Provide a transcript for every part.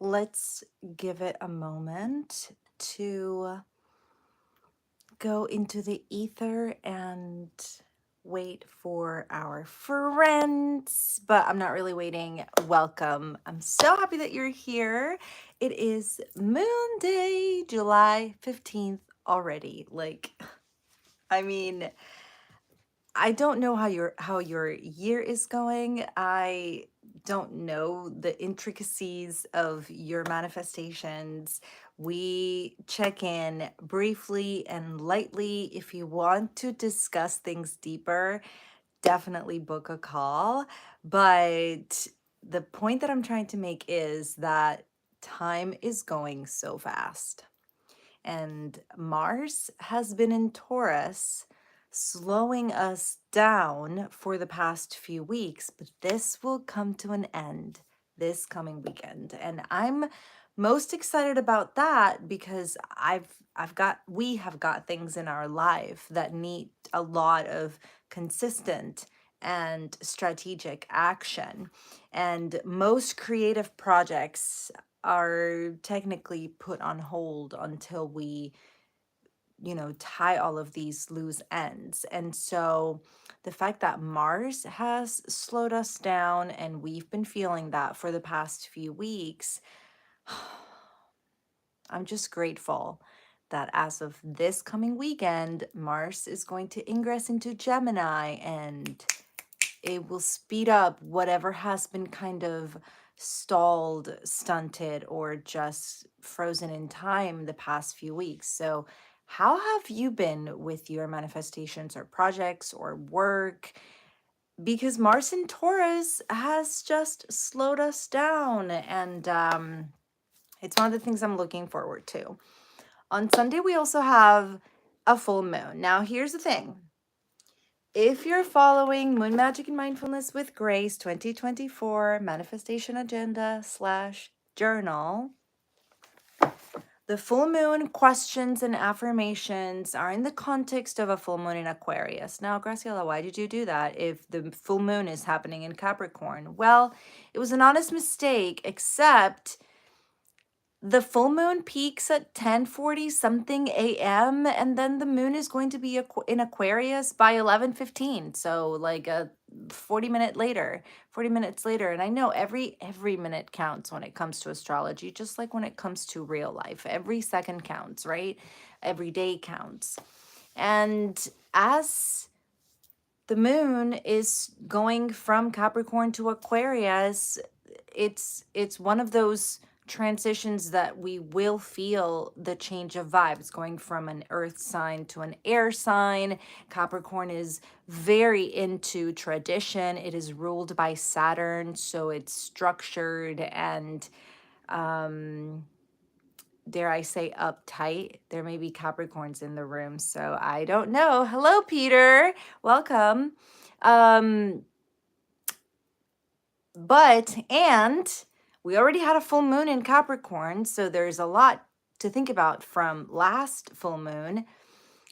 let's give it a moment to go into the ether and wait for our friends. But I'm not really waiting. Welcome. I'm so happy that you're here. It is Moon Day, July 15th already. I mean, I don't know how your year is going. I don't know the intricacies of your manifestations. We check in briefly and lightly. If you want to discuss things deeper, definitely book a call. But the point that I'm trying to make is that time is going so fast. And Mars has been in Taurus, slowing us down for the past few weeks, but this will come to an end this coming weekend. And I'm most excited about that because we have got things in our life that need a lot of consistent and strategic action. And most creative projects are technically put on hold until we, tie all of these loose ends. And so the fact that Mars has slowed us down and we've been feeling that for the past few weeks, I'm just grateful that as of this coming weekend, Mars is going to ingress into Gemini and it will speed up whatever has been kind of stalled, stunted, or just frozen in time the past few weeks. So, how have you been with your manifestations or projects or work? Because Mars in Taurus has just slowed us down, and it's one of the things I'm looking forward to. On Sunday, we also have a full moon. Now, here's the thing. If you're following Moon Magic and Mindfulness with Grace 2024 Manifestation Agenda / Journal, the full moon questions and affirmations are in the context of a full moon in Aquarius. Now, Graciela, why did you do that if the full moon is happening in Capricorn? Well, it was an honest mistake, except the full moon peaks at 10:40 something a.m. and then the moon is going to be in Aquarius by 11:15. So like a 40 minutes later. And I know every minute counts when it comes to astrology, just like when it comes to real life. Every second counts, right? Every day counts. And as the moon is going from Capricorn to Aquarius, it's one of those transitions that we will feel the change of vibes going from an earth sign to an air sign. Capricorn is very into tradition. It is ruled by Saturn, so it's structured and dare I say uptight. There may be Capricorns in the room, so I don't know. Hello, Peter. Welcome. Um, and we already had a full moon in Capricorn, so there's a lot to think about from last full moon.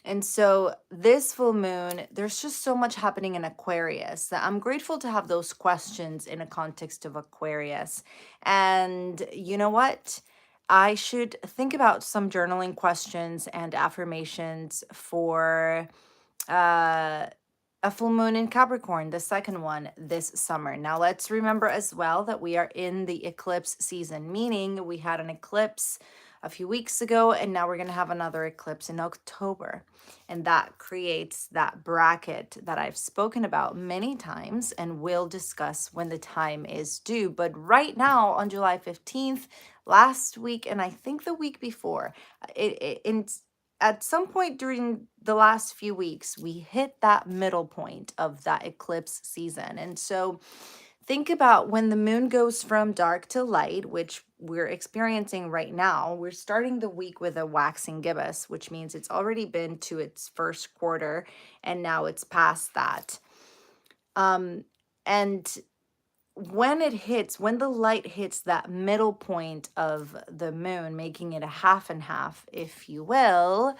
And so this full moon, there's just so much happening in Aquarius that I'm grateful to have those questions in a context of Aquarius. And you know what? I should think about some journaling questions and affirmations for uh a full moon in Capricorn, the second one this summer. Now, let's remember as well that we are in the eclipse season, meaning we had an eclipse a few weeks ago, and now we're going to have another eclipse in October. And that creates that bracket that I've spoken about many times and will discuss when the time is due. But right now, on July 15th, last week, and I think the week before, at some point during the last few weeks, we hit that middle point of that eclipse season. And so think about when the moon goes from dark to light, which we're experiencing right now. We're starting the week with a waxing gibbous, which means it's already been to its first quarter and now it's past that. And when the light hits that middle point of the moon, making it a half and half, if you will,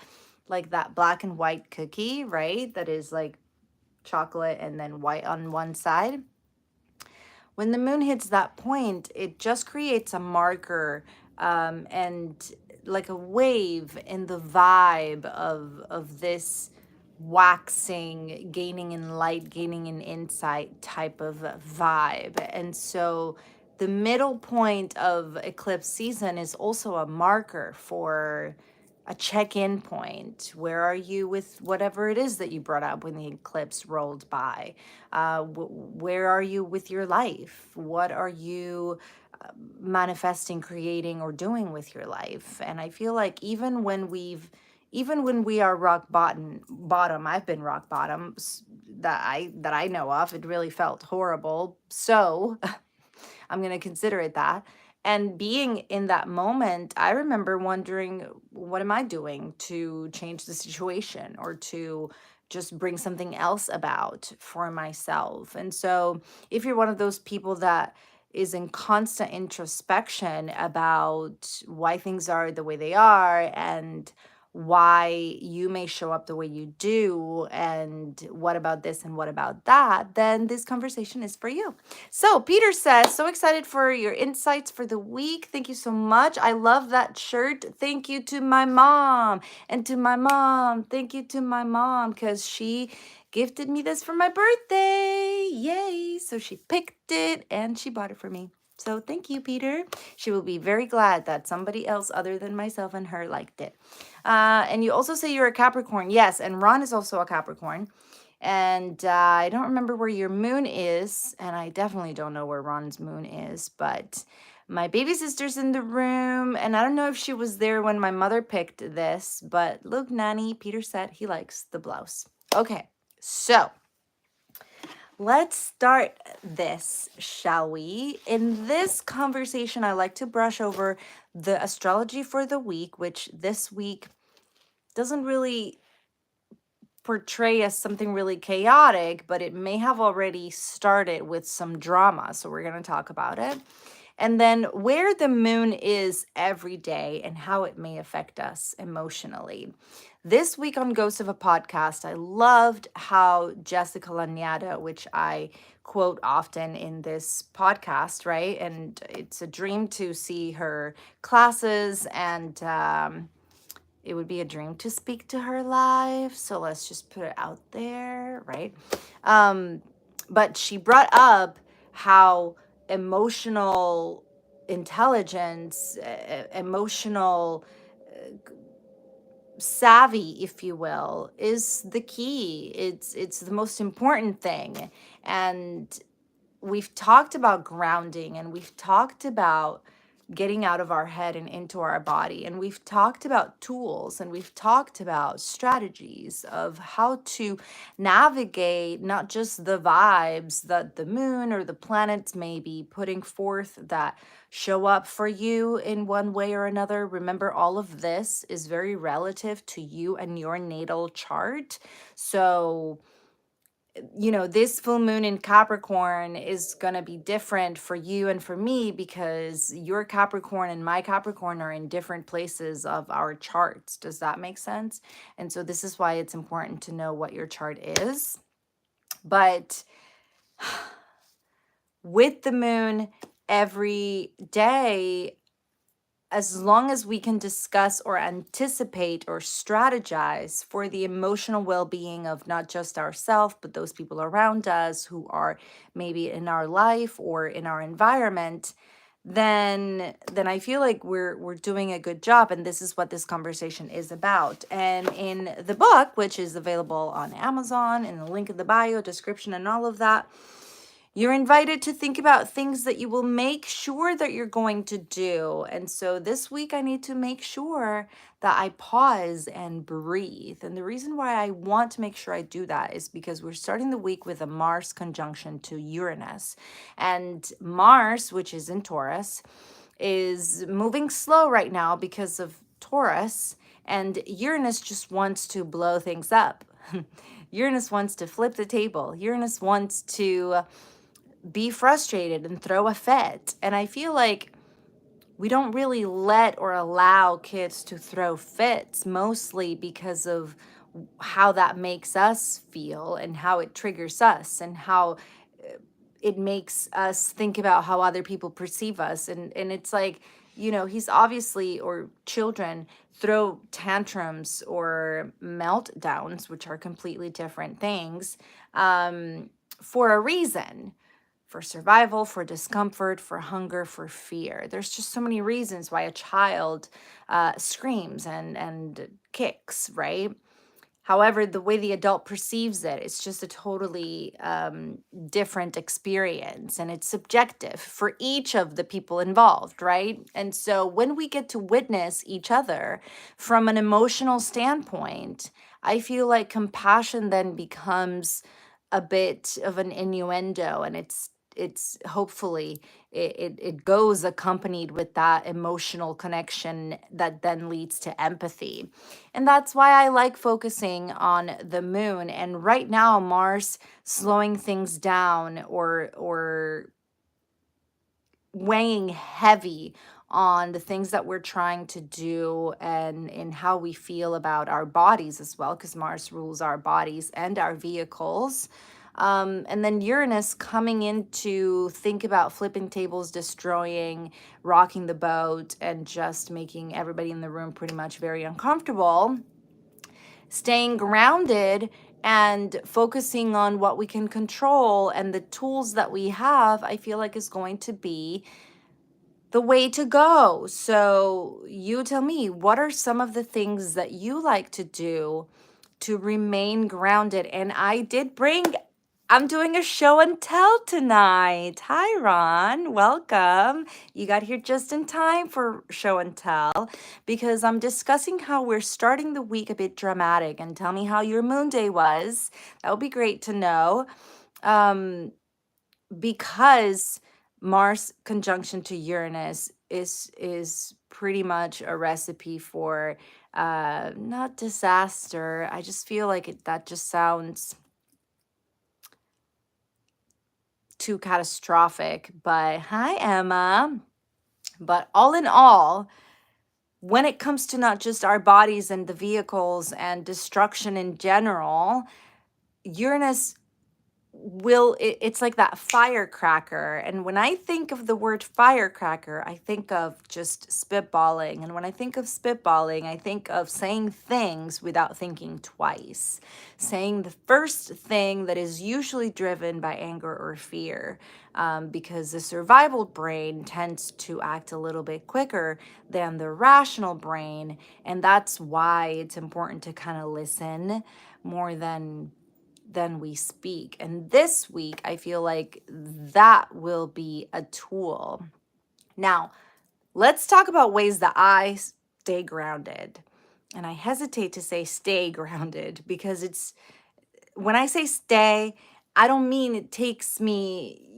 like that black and white cookie, right? That is like chocolate and then white on one side. when the moon hits that point, it just creates a marker, and like a wave in the vibe of this waxing, gaining in light, gaining in insight type of vibe. And so the middle point of eclipse season is also a marker for a check-in point. Where are you with whatever it is that you brought up when the eclipse rolled by? Where are you with your life? What are you manifesting, creating, or doing with your life? And I feel like even when we are rock bottom, I've been rock bottom, that I know of. It really felt horrible. So I'm going to consider it that. And being in that moment, I remember wondering, what am I doing to change the situation or to just bring something else about for myself? And so, if you're one of those people that is in constant introspection about why things are the way they are and why you may show up the way you do, and what about this and what about that, then this conversation is for you. So Peter says, so excited for your insights for the week. Thank you so much. I love that shirt. Thank you to my mom, and to my mom. Thank you to my mom, because she gifted me this for my birthday. Yay. So she picked it and she bought it for me. So thank you, Peter. She will be very glad that somebody else other than myself and her liked it. And you also say you're a Capricorn. Yes, and Ron is also a Capricorn. And I don't remember where your moon is, and I definitely don't know where Ron's moon is, but my baby sister's in the room, and I don't know if she was there when my mother picked this, but look, Nanny, Peter said he likes the blouse. Okay, so let's start this, shall we? In this conversation, I like to brush over the astrology for the week, which this week doesn't really portray as something really chaotic, but it may have already started with some drama. So we're going to talk about it. And then where the moon is every day and how it may affect us emotionally. This week on Ghost of a Podcast, I loved how Jessica Lanyadoo, which I quote often in this podcast, right? And it's a dream to see her classes, and it would be a dream to speak to her live. So let's just put it out there, right? But she brought up how emotional intelligence, emotional savvy, if you will, is the key. It's the most important thing. And we've talked about grounding, and we've talked about getting out of our head and into our body. And we've talked about tools, and we've talked about strategies of how to navigate not just the vibes that the moon or the planets may be putting forth that show up for you in one way or another. Remember, all of this is very relative to you and your natal chart. So this full moon in Capricorn is going to be different for you and for me, because your Capricorn and my Capricorn are in different places of our charts. Does that make sense? And so this is why it's important to know what your chart is. But with the moon every day, as long as we can discuss or anticipate or strategize for the emotional well-being of not just ourselves, but those people around us who are maybe in our life or in our environment, then I feel like we're doing a good job. And this is what this conversation is about. And in the book, which is available on Amazon, in the link in the bio, description, and all of that, you're invited to think about things that you will make sure that you're going to do. And so this week, I need to make sure that I pause and breathe. And the reason why I want to make sure I do that is because we're starting the week with a Mars conjunction to Uranus. And Mars, which is in Taurus, is moving slow right now because of Taurus. And Uranus just wants to blow things up. Uranus wants to flip the table. Uranus wants to be frustrated and throw a fit. And I feel like we don't really let or allow kids to throw fits, mostly because of how that makes us feel and how it triggers us and how it makes us think about how other people perceive us. And it's like, you know, he's obviously, or children throw tantrums or meltdowns, which are completely different things, for a reason, for survival, for discomfort, for hunger, for fear. There's just so many reasons why a child screams and kicks, right? However, the way the adult perceives it, it's just a totally different experience, and it's subjective for each of the people involved, right? And so when we get to witness each other from an emotional standpoint, I feel like compassion then becomes a bit of an innuendo, and it's hopefully it goes accompanied with that emotional connection that then leads to empathy. And that's why I like focusing on the moon. And right now, Mars slowing things down or weighing heavy on the things that we're trying to do and in how we feel about our bodies as well, because Mars rules our bodies and our vehicles. And then Uranus coming in to think about flipping tables, destroying, rocking the boat, and just making everybody in the room pretty much very uncomfortable. Staying grounded and focusing on what we can control and the tools that we have, I feel like is going to be the way to go. So you tell me, what are some of the things that you like to do to remain grounded? And I'm doing a show and tell tonight. Hi, Ron. Welcome. You got here just in time for show and tell because I'm discussing how we're starting the week a bit dramatic, and tell me how your moon day was. That would be great to know. Because Mars conjunction to Uranus is pretty much a recipe for not disaster. I just feel like that just sounds too catastrophic. But hi, Emma. But all in all, when it comes to not just our bodies and the vehicles and destruction in general, Uranus it's like that firecracker. And when I think of the word firecracker, I think of just spitballing. And when I think of spitballing, I think of saying things without thinking twice, saying the first thing that is usually driven by anger or fear, because the survival brain tends to act a little bit quicker than the rational brain. And that's why it's important to kind of listen more than we speak. And this week, I feel like that will be a tool. Now, let's talk about ways that I stay grounded. And I hesitate to say stay grounded because when I say stay, I don't mean it takes me,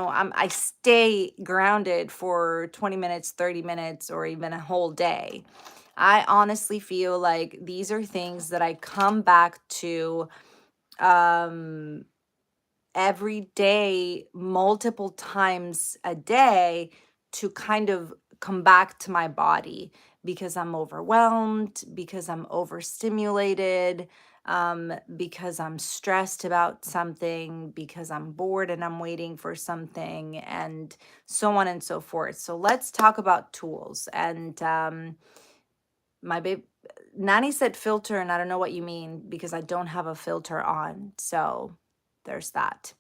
I stay grounded for 20 minutes, 30 minutes, or even a whole day. I honestly feel like these are things that I come back to every day, multiple times a day, to kind of come back to my body because I'm overwhelmed, because I'm overstimulated, because I'm stressed about something, because I'm bored and I'm waiting for something, and so on and so forth. So let's talk about tools. And my babe Nanny said filter, and I don't know what you mean because I don't have a filter on. So there's that.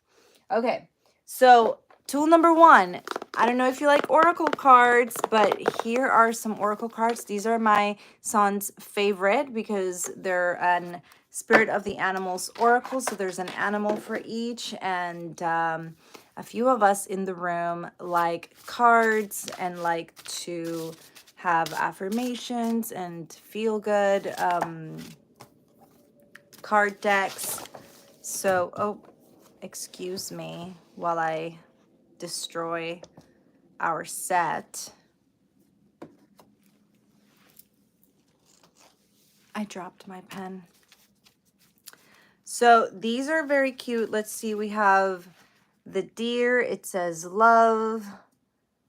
Okay, so tool number one. I don't know if you like oracle cards, but here are some oracle cards. These are my son's favorite because they're an spirit of the animals oracle. So there's an animal for each, and a few of us in the room like cards and like to have affirmations and feel good card decks. So, excuse me while I destroy our set. I dropped my pen. So these are very cute. Let's see, we have the deer. It says love.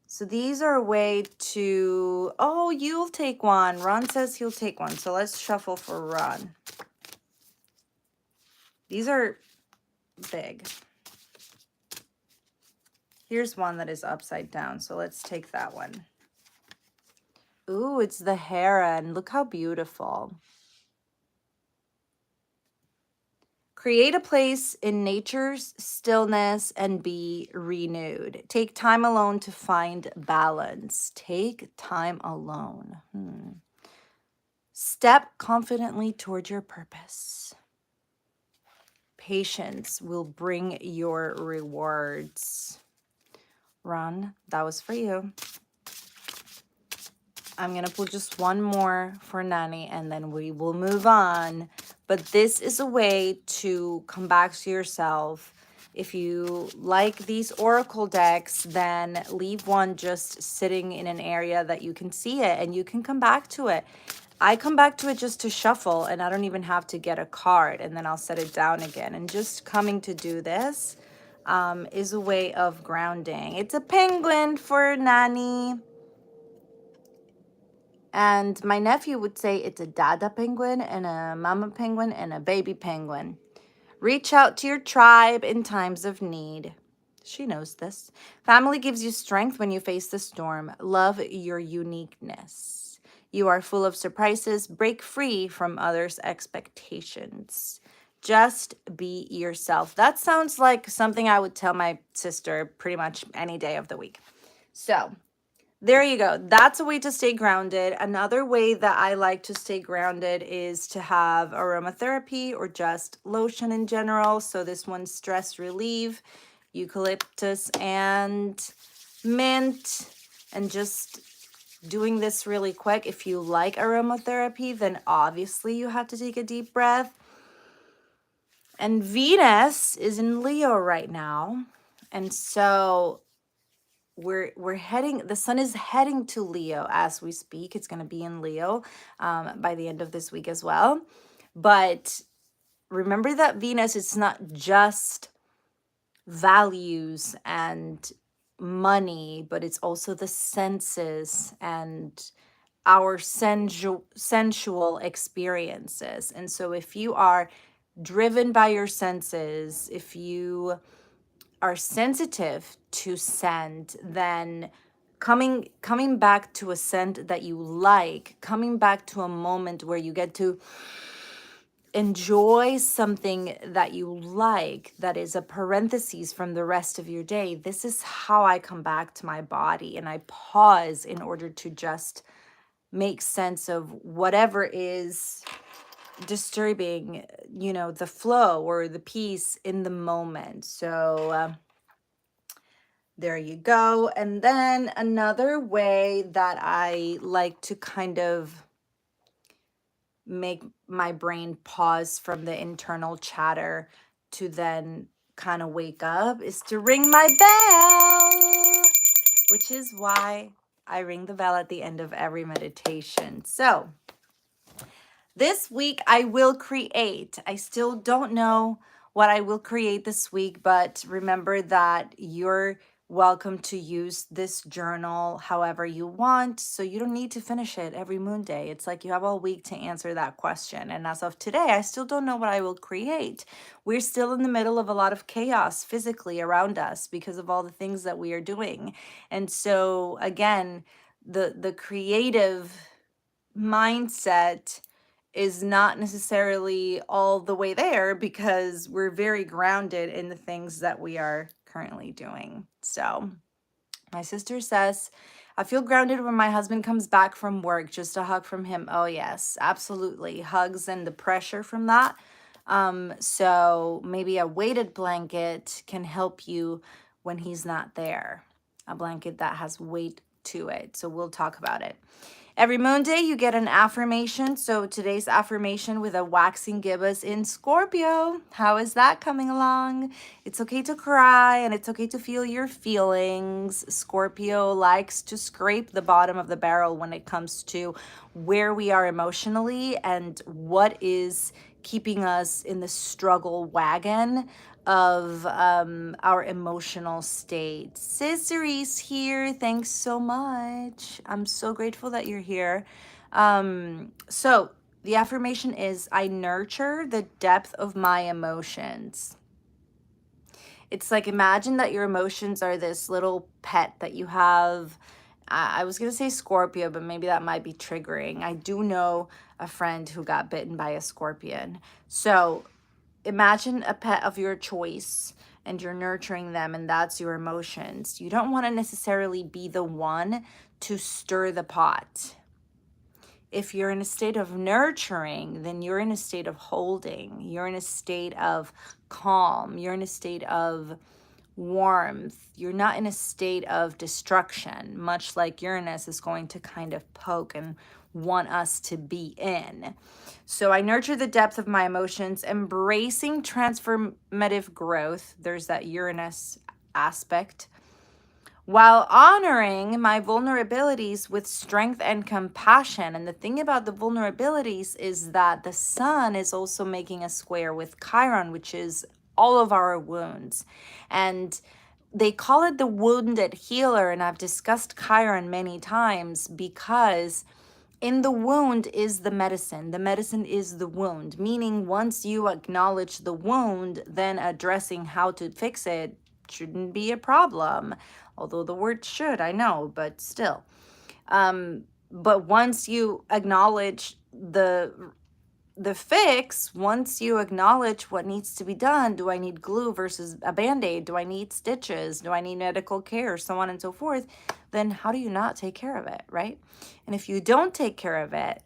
So these are a way to, oh, you'll take one. Ron says he'll take one. So let's shuffle for Ron. These are big. Here's one that is upside down, so let's take that one. Ooh, it's the heron. Look how beautiful. Create a place in nature's stillness and be renewed. Take time alone to find balance. Take time alone. Step confidently toward your purpose. Patience will bring your rewards. Ron, that was for you. I'm going to pull just one more for Nani and then we will move on. But this is a way to come back to yourself. If you like these oracle decks, then leave one just sitting in an area that you can see it and you can come back to it. I come back to it just to shuffle and I don't even have to get a card and then I'll set it down again. And just coming to do this is a way of grounding. It's a penguin for Nani. And my nephew would say it's a dada penguin and a mama penguin and a baby penguin. Reach out to your tribe in times of need. She knows this. Family gives you strength when you face the storm. Love your uniqueness. You are full of surprises. Break free from others' expectations. Just be yourself. That sounds like something I would tell my sister pretty much any day of the week. So there you go. That's a way to stay grounded. Another way that I like to stay grounded is to have aromatherapy or just lotion in general. So this one's stress relief, eucalyptus and mint. And just doing this really quick. If you like aromatherapy, then obviously you have to take a deep breath. And Venus is in Leo right now. And so we're heading, the sun is heading to Leo as we speak. It's going to be in Leo by the end of this week as well. But remember that Venus is not just values and money, but it's also the senses and our sensual experiences. And so if you are driven by your senses, if you are sensitive to scent, then coming back to a scent that you like, coming back to a moment where you get to enjoy something that you like, that is a parenthesis from the rest of your day. This is how I come back to my body and I pause in order to just make sense of whatever is disturbing, the flow or the peace in the moment. So there you go. And then another way that I like to kind of make my brain pause from the internal chatter to then kind of wake up is to ring my bell, which is why I ring the bell at the end of every meditation. So this week I will create. I still don't know what I will create this week, but remember that you're welcome to use this journal however you want. So you don't need to finish it every moon day. It's like you have all week to answer that question. And as of today, I still don't know what I will create. We're still in the middle of a lot of chaos physically around us because of all the things that we are doing. And so again, the creative mindset is not necessarily all the way there because we're very grounded in the things that we are currently doing. So my sister says, I feel grounded when my husband comes back from work. Just a hug from him. Oh yes, absolutely. Hugs and the pressure from that. So maybe a weighted blanket can help you when he's not there. A blanket that has weight to it. So we'll talk about it. Every moon day, you get an affirmation. So today's affirmation with a waxing gibbous in Scorpio. How is that coming along? It's okay to cry and it's okay to feel your feelings. Scorpio likes to scrape the bottom of the barrel when it comes to where we are emotionally and what is keeping us in the struggle wagon of our emotional state. Cicere's here. Thanks so much. I'm so grateful that you're here. So the affirmation is, I nurture the depth of my emotions. It's like, imagine that your emotions are this little pet that you have. I was going to say Scorpio, but maybe that might be triggering. I do know a friend who got bitten by a scorpion. So imagine a pet of your choice and you're nurturing them, and that's your emotions. You don't want to necessarily be the one to stir the pot. If you're in a state of nurturing, then you're in a state of holding. You're in a state of calm. You're in a state of warmth. You're not in a state of destruction, much like Uranus is going to kind of poke and want us to be in. So I nurture the depth of my emotions, embracing transformative growth. There's that Uranus aspect, while honoring my vulnerabilities with strength and compassion. And the thing about the vulnerabilities is that the sun is also making a square with Chiron, which is all of our wounds. And they call it the wounded healer. And I've discussed Chiron many times because in the wound is the medicine. The medicine is the wound, meaning once you acknowledge the wound, then addressing how to fix it shouldn't be a problem. Although the word should, I know, but still. But once you acknowledge the fix, once you acknowledge what needs to be done, do I need glue versus a Band-Aid? Do I need stitches? Do I need medical care? So on and so forth. Then how do you not take care of it, right? And if you don't take care of it,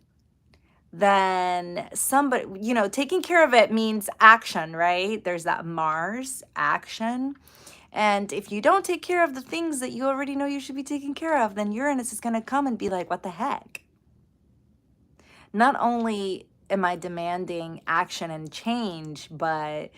then somebody, taking care of it means action, right? There's that Mars action. And if you don't take care of the things that you already know you should be taking care of, then Uranus is going to come and be like, what the heck? Not only am I demanding action and change, but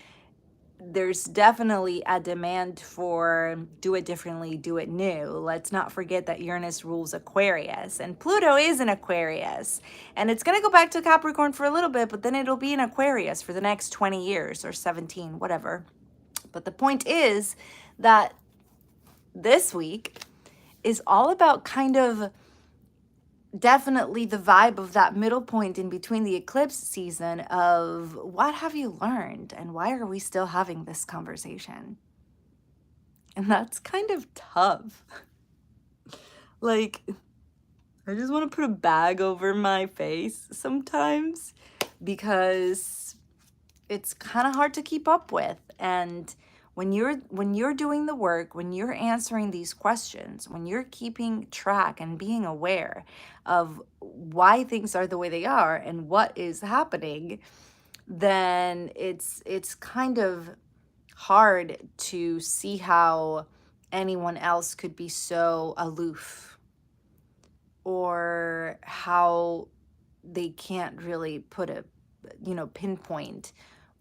there's definitely a demand for do it differently, do it new. Let's not forget that Uranus rules Aquarius and Pluto is in Aquarius. And it's going to go back to Capricorn for a little bit, but then it'll be in Aquarius for the next 20 years or 17, whatever. But the point is that this week is all about kind of definitely the vibe of that middle point in between the eclipse season of what have you learned and why are we still having this conversation? And that's kind of tough. Like, I just want to put a bag over my face sometimes because it's kind of hard to keep up with. And when you're doing the work, when you're answering these questions, when you're keeping track and being aware of why things are the way they are and what is happening, then it's kind of hard to see how anyone else could be so aloof or how they can't really put a pinpoint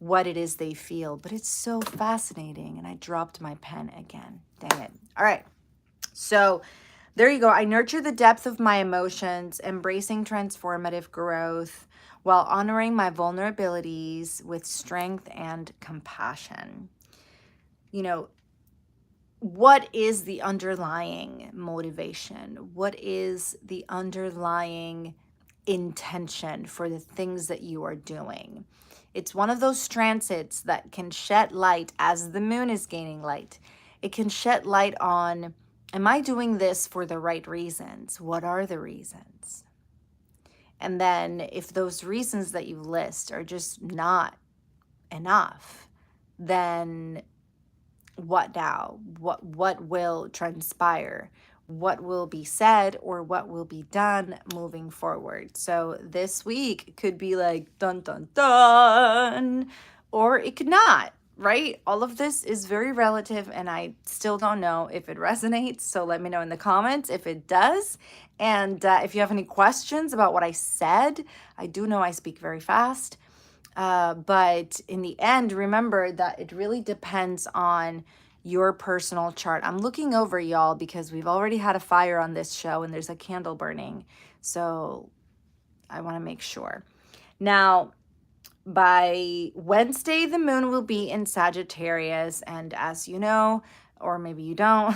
what it is they feel. But it's so fascinating. And I dropped my pen again. Dang it. All right. So there you go. I nurture the depth of my emotions, embracing transformative growth while honoring my vulnerabilities with strength and compassion. What is the underlying motivation? What is the underlying intention for the things that you are doing? It's one of those transits that can shed light as the moon is gaining light. It can shed light on, am I doing this for the right reasons? What are the reasons? And then if those reasons that you list are just not enough, then what now? What will transpire? What will be said or what will be done moving forward? So this week could be like dun dun dun, or it could not, right? All of this is very relative and I still don't know if it resonates. So let me know in the comments if it does. And if you have any questions about what I said, I do know I speak very fast. But in the end, remember that it really depends on your personal chart. I'm looking over, y'all, because we've already had a fire on this show and there's a candle burning. So I want to make sure. Now, by Wednesday, the moon will be in Sagittarius. And as you know, or maybe you don't,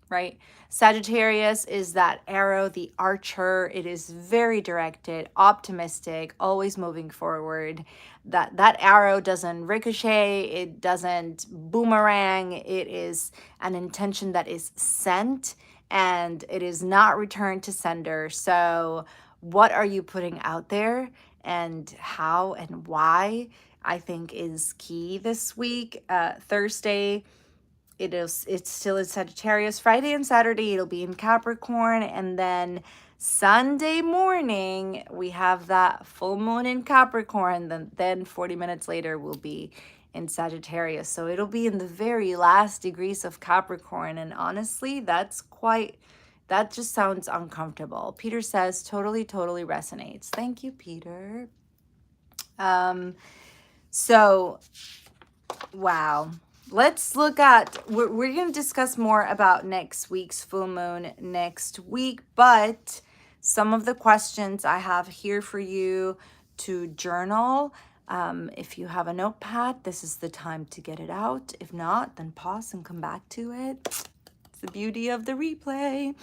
right? Sagittarius is that arrow, the archer. It is very directed, optimistic, always moving forward. That arrow doesn't ricochet, it doesn't boomerang. It is an intention that is sent and it is not returned to sender. So what are you putting out there and how and why, I think, is key this week. Thursday, it's still in Sagittarius. Friday and Saturday it'll be in Capricorn, and then Sunday morning we have that full moon in Capricorn. Then 40 minutes later we'll be in Sagittarius. So it'll be in the very last degrees of Capricorn, and honestly, that just sounds uncomfortable. Peter says totally resonates. Thank you, Peter. So wow. Let's look at, we're going to discuss more about next week's full moon next week, but some of the questions I have here for you to journal. If you have a notepad, this is the time to get it out. If not, then pause and come back to it. It's the beauty of the replay.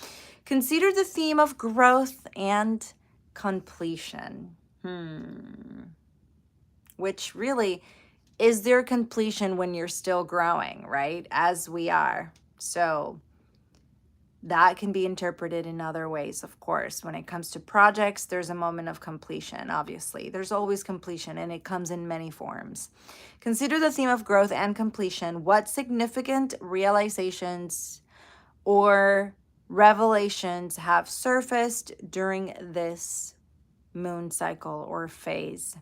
Consider the theme of growth and completion. Which really, is there completion when you're still growing, right? As we are. So that can be interpreted in other ways, of course. When it comes to projects, there's a moment of completion, obviously. There's always completion, and it comes in many forms. Consider the theme of growth and completion. What significant realizations or revelations have surfaced during this moon cycle or phase?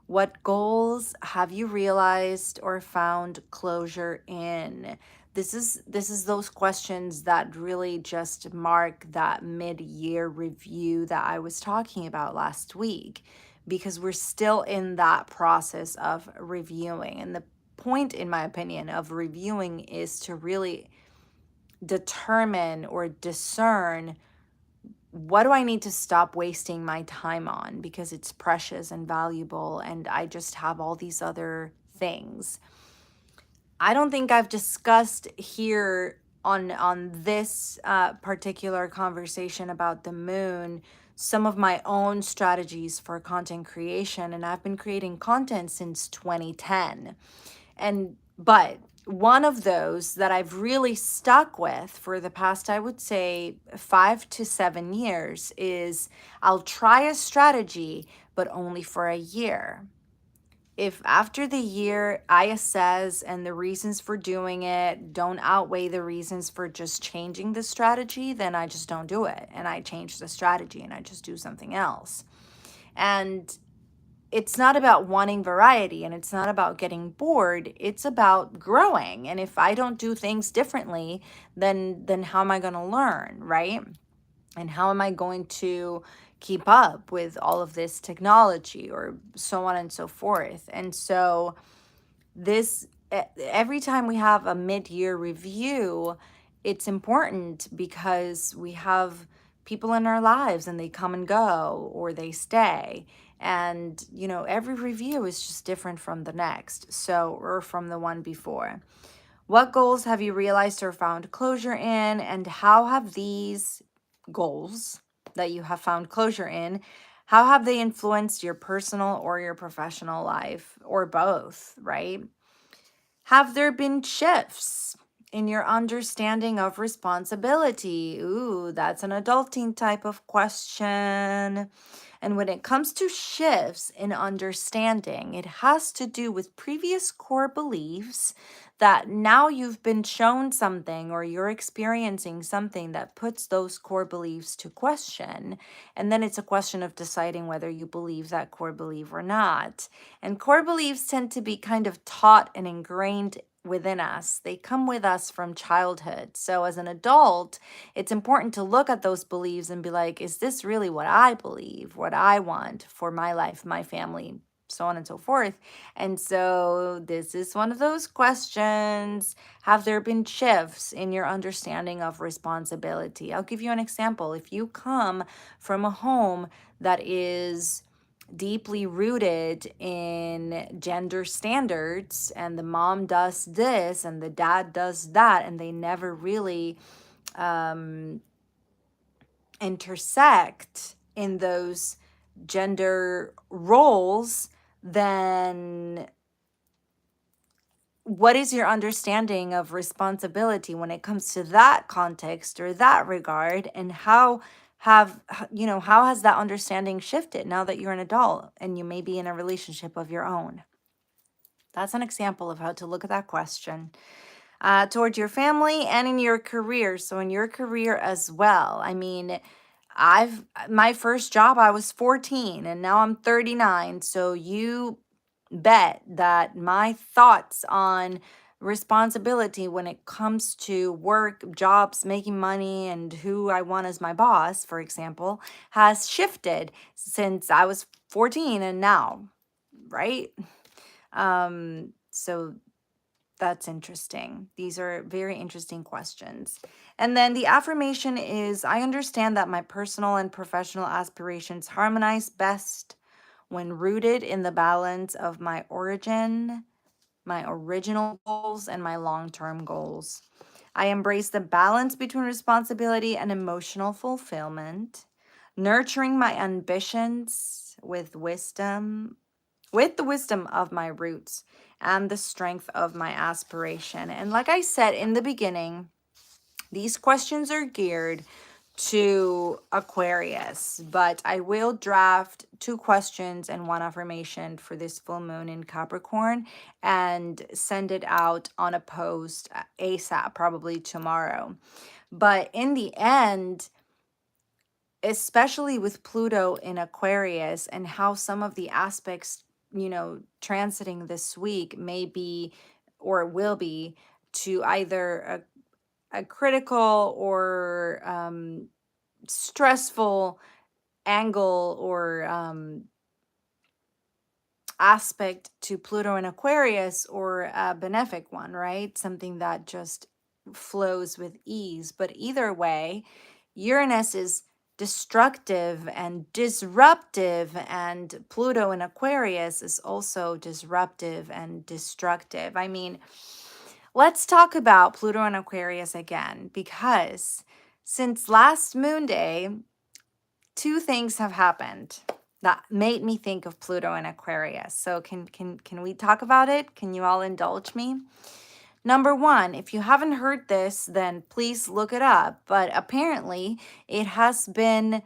What goals have you realized or found closure in? This is those questions that really just mark that mid-year review that I was talking about last week, because we're still in that process of reviewing. And the point, in my opinion, of reviewing is to really determine or discern, what do I need to stop wasting my time on because it's precious and valuable and I just have all these other things. I don't think I've discussed here on this particular conversation about the moon some of my own strategies for content creation, and I've been creating content since 2010. But one of those that I've really stuck with for the past, I would say, 5 to 7 years is I'll try a strategy, but only for a year. If after the year I assess and the reasons for doing it don't outweigh the reasons for just changing the strategy, then I just don't do it. And I change the strategy and I just do something else. And it's not about wanting variety and it's not about getting bored. It's about growing. And if I don't do things differently, then how am I going to learn, right? And how am I going to keep up with all of this technology or so on and so forth? And so this, every time we have a mid-year review, it's important because we have people in our lives and they come and go or they stay. And, you know, every review is just different from the next, or from the one before. What goals have you realized or found closure in, and how have these goals that you have found closure in, how have they influenced your personal or your professional life, or both, right? Have there been shifts in your understanding of responsibility? Ooh, that's an adulting type of question. And when it comes to shifts in understanding, it has to do with previous core beliefs that now you've been shown something or you're experiencing something that puts those core beliefs to question. And then it's a question of deciding whether you believe that core belief or not. And core beliefs tend to be kind of taught and ingrained within us. They come with us from childhood. So as an adult, it's important to look at those beliefs and be like, is this really what I believe, what I want for my life, my family, so on and so forth? And so this is one of those questions. Have there been shifts in your understanding of responsibility? I'll give you an example. If you come from a home that is deeply rooted in gender standards and the mom does this and the dad does that and they never really intersect in those gender roles, then what is your understanding of responsibility when it comes to that context or that regard? And how has that understanding shifted now that you're an adult and you may be in a relationship of your own? That's an example of how to look at that question. Towards your family and in your career. So in your career as well. I mean, my first job I was 14 and now I'm 39. So you bet that my thoughts on responsibility when it comes to work, jobs, making money, and who I want as my boss, for example, has shifted since I was 14 and now, right? So that's interesting. These are very interesting questions. And then the affirmation is, I understand that my personal and professional aspirations harmonize best when rooted in the balance of my origin, my original goals, and my long term goals. I embrace the balance between responsibility and emotional fulfillment, nurturing my ambitions with the wisdom of my roots and the strength of my aspiration. And like I said in the beginning, these questions are geared to Aquarius, but I will draft 2 questions and 1 affirmation for this full moon in Capricorn and send it out on a post ASAP, probably tomorrow. But in the end, especially with Pluto in Aquarius and how some of the aspects, transiting this week may be or will be to either a critical or stressful angle or aspect to Pluto in Aquarius, or a benefic one, right? Something that just flows with ease. But either way, Uranus is destructive and disruptive, and Pluto in Aquarius is also disruptive and destructive. I mean, let's talk about Pluto in Aquarius again, because since last moon day, 2 things have happened that made me think of Pluto in Aquarius. So can we talk about it? Can you all indulge me? Number 1, if you haven't heard this, then please look it up. But apparently, it has been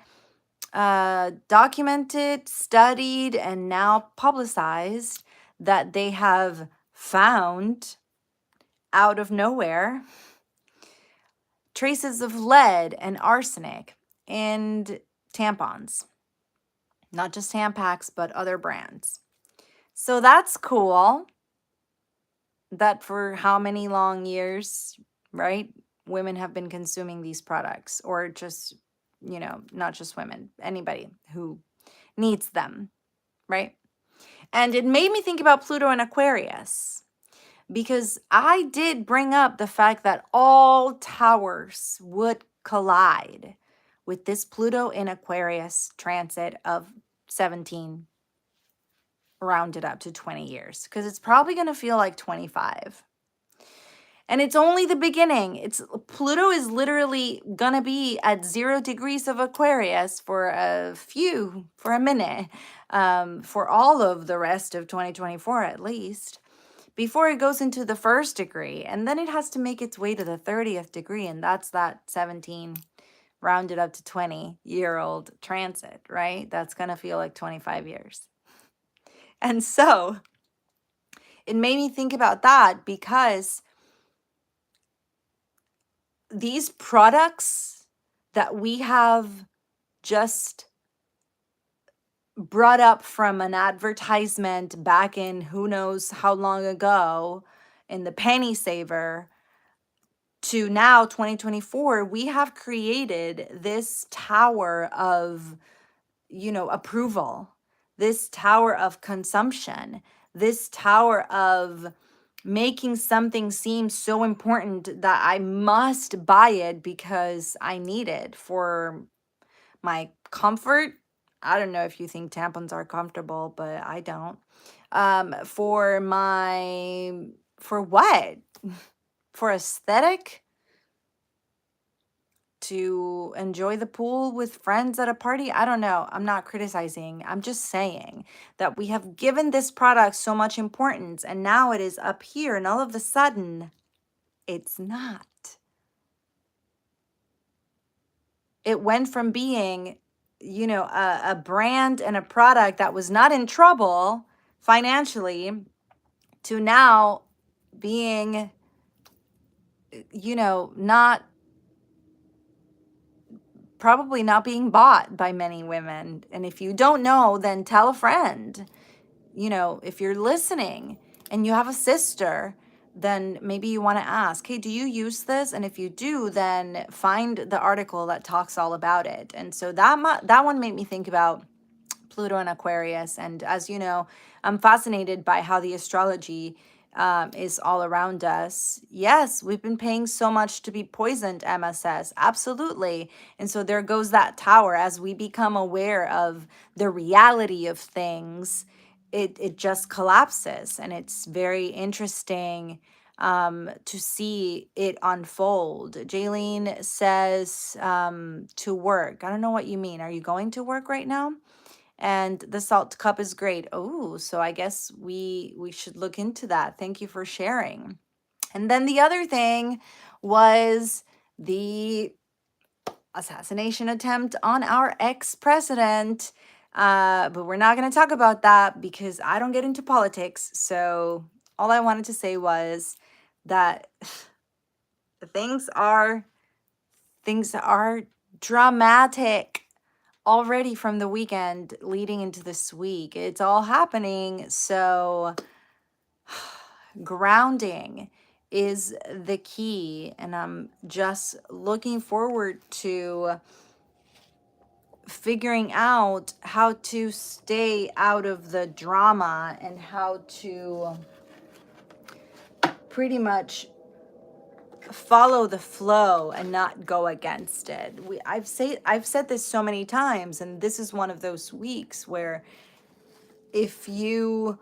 documented, studied, and now publicized that they have found out of nowhere traces of lead and arsenic in tampons. Not just Tampax, but other brands. So that's cool. That for how many long years, right? Women have been consuming these products, or just, not just women, anybody who needs them, right? And it made me think about Pluto and Aquarius, because I did bring up the fact that all towers would collide with this Pluto in Aquarius transit of 17, rounded up to 20 years, because it's probably going to feel like 25. And it's only the beginning. Pluto is literally going to be at 0 degrees of Aquarius for a minute, for all of the rest of 2024 at least, before it goes into the 1st degree. And then it has to make its way to the 30th degree, and that's that 17 rounded up to 20-year-old transit, right? That's going to feel like 25 years. And so it made me think about that, because these products that we have just brought up from an advertisement back in who knows how long ago in the penny saver to now 2024, we have created this tower of, approval, this tower of consumption, this tower of making something seem so important that I must buy it because I need it for my comfort. I don't know if you think tampons are comfortable, but I don't. For what? For aesthetic? to enjoy the pool with friends at a party. I don't know. I'm not criticizing. I'm just saying that we have given this product so much importance and now it is up here and all of a sudden it's not. It went from being, a brand and a product that was not in trouble financially to now being, not probably not being bought by many women. And if you don't know, then tell a friend. If you're listening and you have a sister, then maybe you want to ask, hey, do you use this? And if you do, then find the article that talks all about it. And so that one made me think about Pluto and Aquarius. And as you know, I'm fascinated by how the astrology is all around us. Yes, we've been paying so much to be poisoned, Emma says. Absolutely. And so there goes that tower. As we become aware of the reality of things, it just collapses. And it's very interesting to see it unfold. Jaylene says to work. I don't know what you mean. Are you going to work right now? And the salt cup is great. Oh, so I guess we should look into that. Thank you for sharing. And then the other thing was the assassination attempt on our ex-president. But we're not going to talk about that because I don't get into politics. So all I wanted to say was that things are dramatic already from the weekend leading into this week. It's all happening. So grounding is the key. And I'm just looking forward to figuring out how to stay out of the drama and how to pretty much follow the flow and not go against it. I've said this so many times, and this is one of those weeks where if you're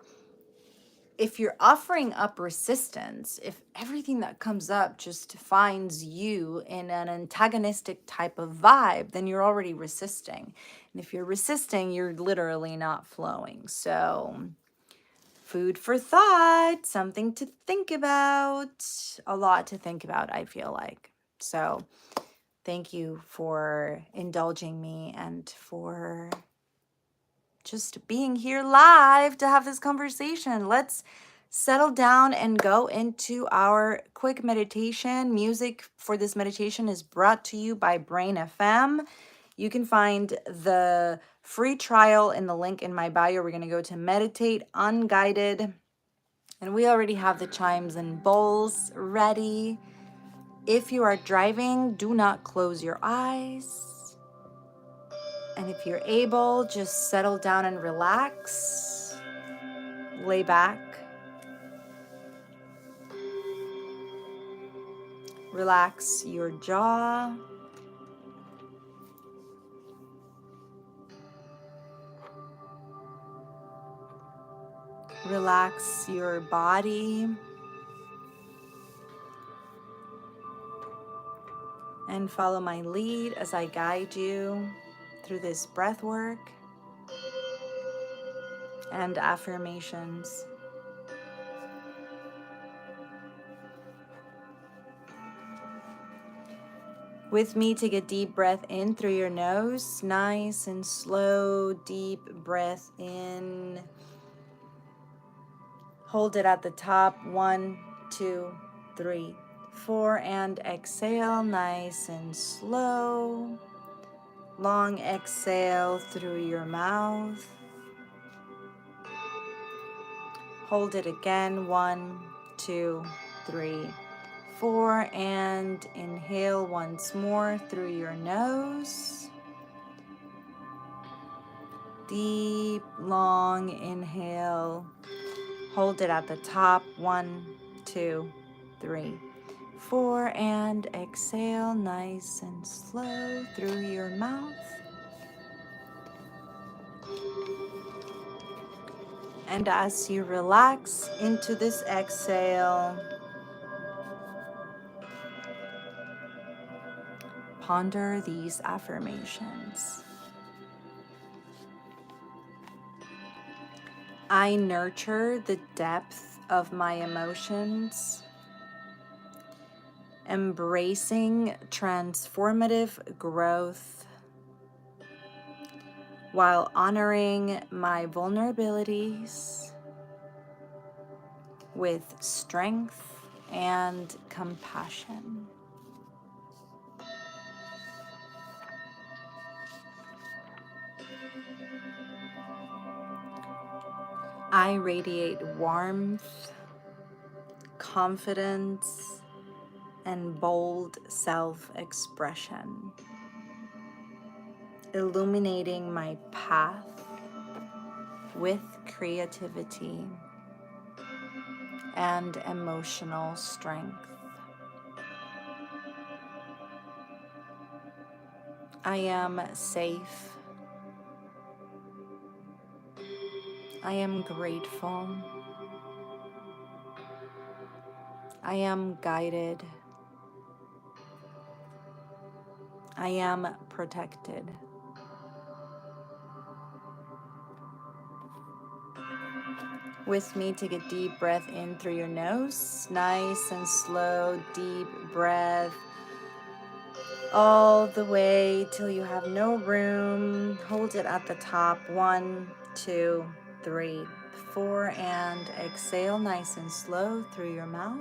offering up resistance, if everything that comes up just finds you in an antagonistic type of vibe, then you're already resisting. And if you're resisting, you're literally not flowing. So food for thought, something to think about, a lot to think about, I feel like. So thank you for indulging me and for just being here live to have this conversation. Let's settle down and go into our quick meditation. Music for this meditation is brought to you by Brain FM. You can find the free trial in the link in my bio. We're going to go to meditate unguided. And we already have the chimes and bowls ready. If you are driving, do not close your eyes. And if you're able, just settle down and relax. Lay back. Relax your jaw. Relax your body. And follow my lead as I guide you through this breath work and affirmations. With me, take a deep breath in through your nose. Nice and slow, deep breath in. Hold it at the top. 1, 2, 3, 4. And exhale, nice and slow. Long exhale through your mouth. Hold it again. 1, 2, 3, 4. And inhale once more through your nose. Deep, long inhale. Hold it at the top. 1, 2, 3, 4. And exhale nice and slow through your mouth. And as you relax into this exhale, ponder these affirmations. I nurture the depth of my emotions, embracing transformative growth while honoring my vulnerabilities with strength and compassion. I radiate warmth, confidence, and bold self-expression, illuminating my path with creativity and emotional strength. I am safe. I am grateful. I am guided. I am protected. With me, take a deep breath in through your nose. Nice and slow, deep breath. All the way till you have no room. Hold it at the top. 1, 2, 3, 4. And exhale nice and slow through your mouth.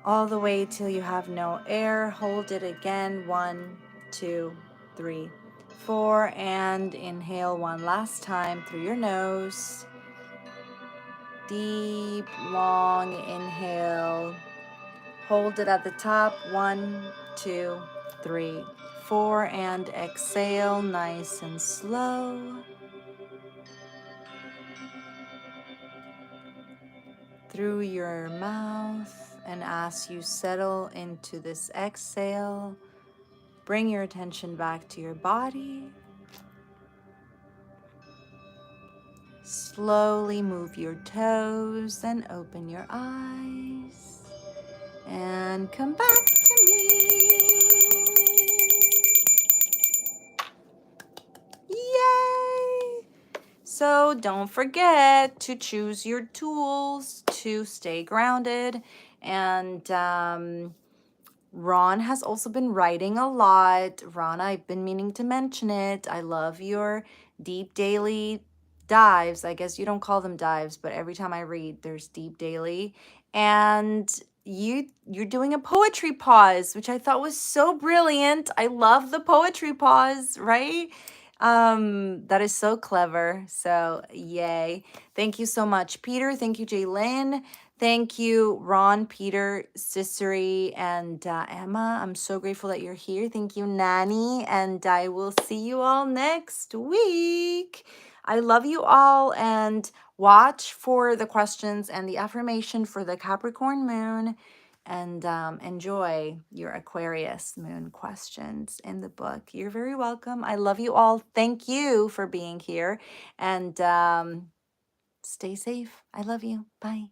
All the way till you have no air. Hold it again. 1, 2, 3, 4. And inhale one last time through your nose. Deep, long inhale. Hold it at the top. 1, 2, 3, 4. And exhale nice and slow. Through your mouth. And as you settle into this exhale, bring your attention back to your body. Slowly move your toes and open your eyes. And come back to me. Yay! So don't forget to choose your tools to stay grounded. And Ron has also been writing a lot. Ron, I've been meaning to mention it. I love your deep daily dives. I guess you don't call them dives, but every time I read, there's deep daily. And you're doing a poetry pause, which I thought was so brilliant. I love the poetry pause, right? That is so clever. So yay. Thank you so much, Peter. Thank you, Jaylyn. Thank you, Ron, Peter, Cicely, and Emma. I'm so grateful that you're here. Thank you, Nani. And I will see you all next week. I love you all, and watch for the questions and the affirmation for the Capricorn moon, and enjoy your Aquarius moon questions in the book. You're very welcome. I love you all. Thank you for being here, and stay safe. I love you. Bye.